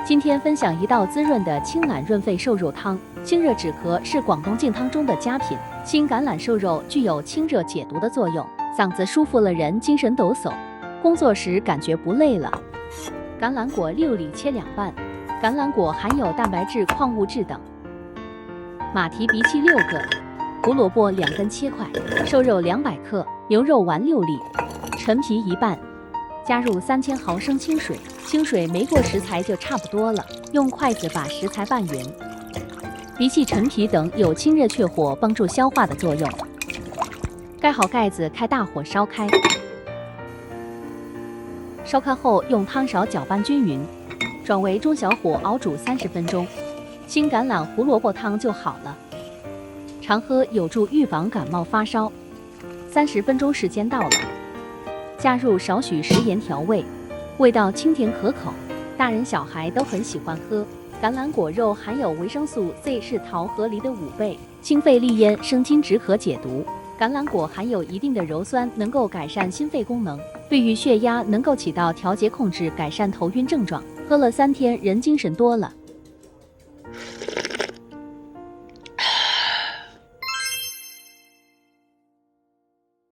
今天分享一道滋润的青橄润肺瘦肉汤。清热止咳是广东净汤中的佳品，青橄榄瘦肉具有清热解毒的作用，嗓子舒服了人精神抖擞，工作时感觉不累了。橄榄果6粒切2半，橄榄果含有蛋白质、矿物质等。马蹄荸荠6个，胡萝卜2根切块，瘦肉200克，牛肉丸6粒，陈皮1半，加入3000毫升清水，清水没过食材就差不多了，用筷子把食材拌匀。荸荠、陈皮等有清热却火、帮助消化的作用。盖好盖子，开大火烧开。烧开后，用汤勺搅拌均匀，转为中小火熬煮30分钟，青橄榄胡萝卜汤就好了。常喝有助预防感冒发烧。30分钟时间到了，加入少许食盐调味，味道清甜可口，大人小孩都很喜欢喝。橄榄果肉含有维生素 C， 是桃和梨的5倍，清肺利咽、生津止渴解毒。橄榄果含有一定的鞣酸，能够改善心肺功能，对于血压能够起到调节、控制、改善头晕症状。喝了3天，人精神多了。